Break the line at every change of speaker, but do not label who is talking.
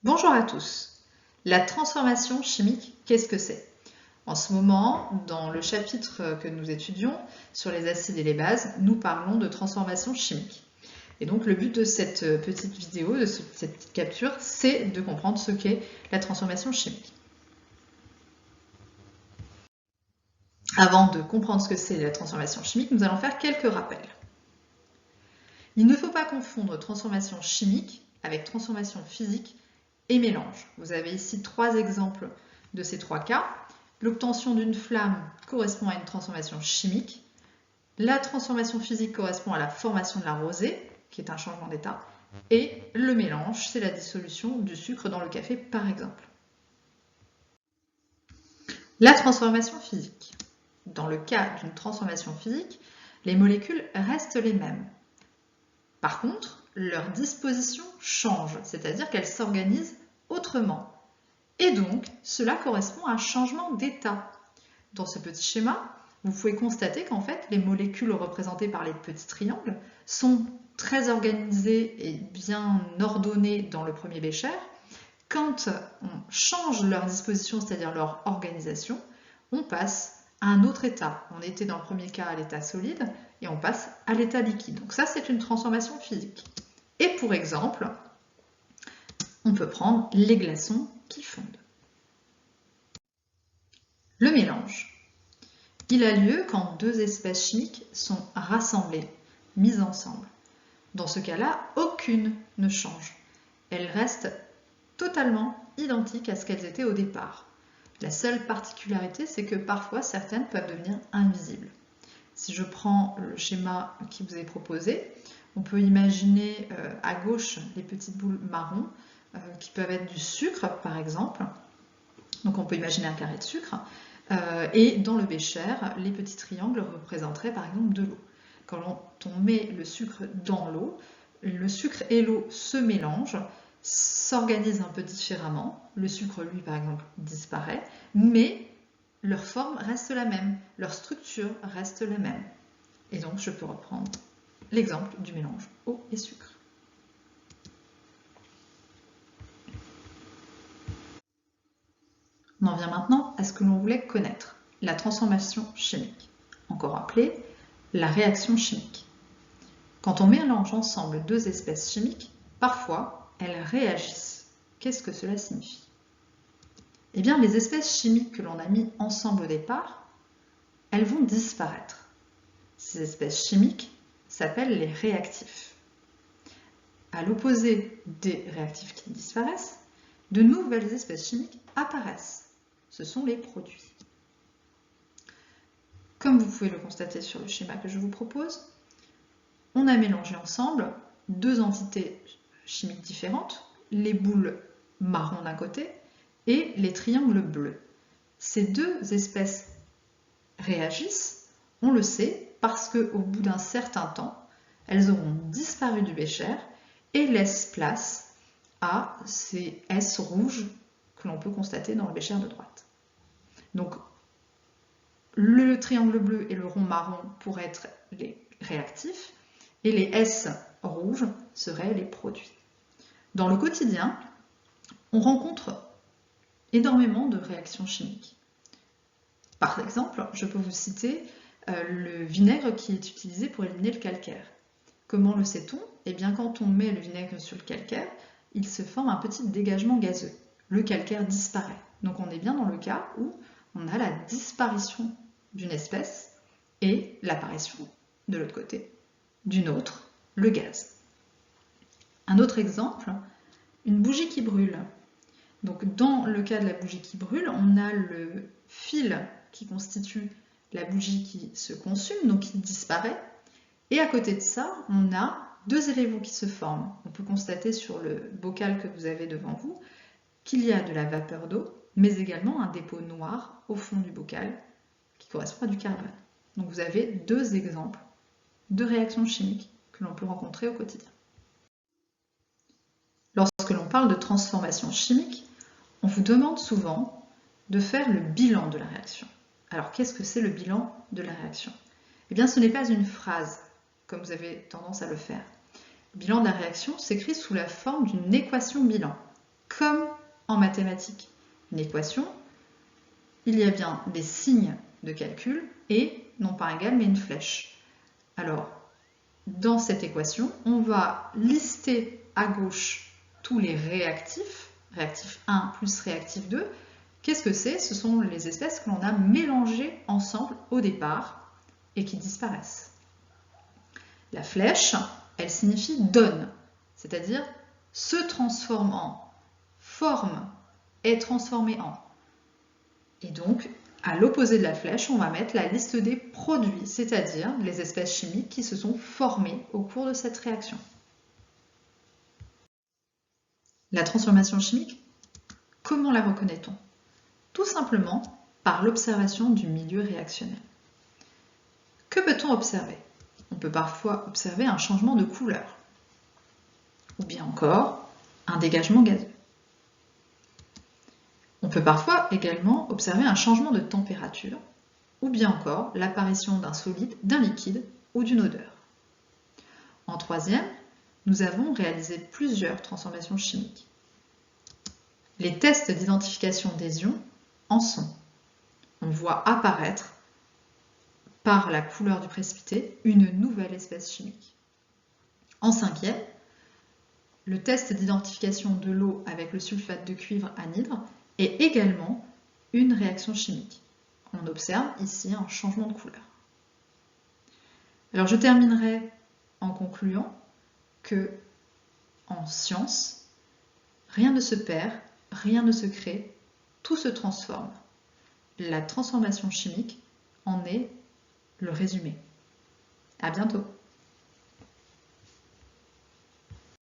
Bonjour à tous. La transformation chimique, qu'est-ce que c'est? En ce moment, dans le chapitre que nous étudions sur les acides et les bases, nous parlons de transformation chimique. Et donc le but de cette petite vidéo, de cette petite capture, c'est de comprendre ce qu'est la transformation chimique. Avant de comprendre ce que c'est la transformation chimique, nous allons faire quelques rappels. Il ne faut pas confondre transformation chimique avec transformation physique et mélange. Vous avez ici trois exemples de ces trois cas. L'obtention d'une flamme correspond à une transformation chimique. La transformation physique correspond à la formation de la rosée, qui est un changement d'état. Et le mélange, c'est la dissolution du sucre dans le café, par exemple. La transformation physique. Dans le cas d'une transformation physique, les molécules restent les mêmes. Par contre, leur disposition change, c'est-à-dire qu'elles s'organisent autrement. Et donc, cela correspond à un changement d'état. Dans ce petit schéma, vous pouvez constater qu'en fait, les molécules représentées par les petits triangles sont très organisées et bien ordonnées dans le premier bécher. Quand on change leur disposition, c'est-à-dire leur organisation, on passe à un autre état. On était dans le premier cas à l'état solide et on passe à l'état liquide. Donc ça, c'est une transformation physique. Et pour exemple, on peut prendre les glaçons qui fondent. Le mélange. Il a lieu quand deux espèces chimiques sont rassemblées, mises ensemble. Dans ce cas-là, aucune ne change. Elles restent totalement identiques à ce qu'elles étaient au départ. La seule particularité, c'est que parfois certaines peuvent devenir invisibles. Si je prends le schéma qui vous est proposé, on peut imaginer à gauche les petites boules marron qui peuvent être du sucre par exemple. Donc on peut imaginer un carré de sucre. Et dans le bécher, les petits triangles représenteraient par exemple de l'eau. Quand on met le sucre dans l'eau, le sucre et l'eau se mélangent, s'organisent un peu différemment. Le sucre, lui, par exemple, disparaît, mais leur forme reste la même, leur structure reste la même. Et donc, je peux reprendre l'exemple du mélange eau et sucre. On en vient maintenant à ce que l'on voulait connaître, la transformation chimique, encore appelée la réaction chimique. Quand on mélange ensemble deux espèces chimiques, parfois elles réagissent. Qu'est-ce que cela signifie? Eh bien, les espèces chimiques que l'on a mis ensemble au départ, elles vont disparaître. Ces espèces chimiques s'appellent les réactifs. À l'opposé des réactifs qui disparaissent, de nouvelles espèces chimiques apparaissent. Ce sont les produits. Comme vous pouvez le constater sur le schéma que je vous propose, on a mélangé ensemble deux entités chimiques différentes, les boules marron d'un côté et les triangles bleus. Ces deux espèces réagissent, on le sait, parce qu'au bout d'un certain temps, elles auront disparu du bécher et laissent place à ces S rouges que l'on peut constater dans le bécher de droite. Donc, le triangle bleu et le rond marron pourraient être les réactifs et les S rouges seraient les produits. Dans le quotidien, on rencontre énormément de réactions chimiques. Par exemple, je peux vous citer le vinaigre qui est utilisé pour éliminer le calcaire. Comment le sait-on? Eh bien, quand on met le vinaigre sur le calcaire, il se forme un petit dégagement gazeux. Le calcaire disparaît. Donc on est bien dans le cas où on a la disparition d'une espèce et l'apparition, de l'autre côté, d'une autre, le gaz. Un autre exemple, une bougie qui brûle. Donc dans le cas de la bougie qui brûle, on a le fil qui constitue la bougie qui se consume, donc qui disparaît. Et à côté de ça, on a deux éléments qui se forment. On peut constater sur le bocal que vous avez devant vous qu'il y a de la vapeur d'eau, mais également un dépôt noir au fond du bocal qui correspond à du carbone. Donc vous avez deux exemples de réactions chimiques que l'on peut rencontrer au quotidien. Lorsque l'on parle de transformation chimique, on vous demande souvent de faire le bilan de la réaction. Alors qu'est-ce que c'est le bilan de la réaction? Eh bien ce n'est pas une phrase, comme vous avez tendance à le faire. Le bilan de la réaction s'écrit sous la forme d'une équation bilan, comme en mathématiques. Une équation, il y a bien des signes de calcul et, non pas un égal, mais une flèche. Alors, dans cette équation, on va lister à gauche tous les réactifs, réactif 1 plus réactif 2. Qu'est-ce que c'est? Ce sont les espèces que l'on a mélangées ensemble au départ et qui disparaissent. La flèche, elle signifie donne, c'est-à-dire se transforme en, forme, est transformée en. Et donc, à l'opposé de la flèche, on va mettre la liste des produits, c'est-à-dire les espèces chimiques qui se sont formées au cours de cette réaction. La transformation chimique, comment la reconnaît-on? Tout simplement par l'observation du milieu réactionnel. Que peut-on observer? On peut parfois observer un changement de couleur, ou bien encore un dégagement gazeux. On peut parfois également observer un changement de température, ou bien encore l'apparition d'un solide, d'un liquide ou d'une odeur. En troisième, nous avons réalisé plusieurs transformations chimiques. Les tests d'identification des ions en sont. On voit apparaître, par la couleur du précipité, une nouvelle espèce chimique. En cinquième, le test d'identification de l'eau avec le sulfate de cuivre anhydre est également une réaction chimique. On observe ici un changement de couleur. Alors je terminerai en concluant que en science, rien ne se perd, rien ne se crée, tout se transforme. La transformation chimique en est le résumé. À bientôt.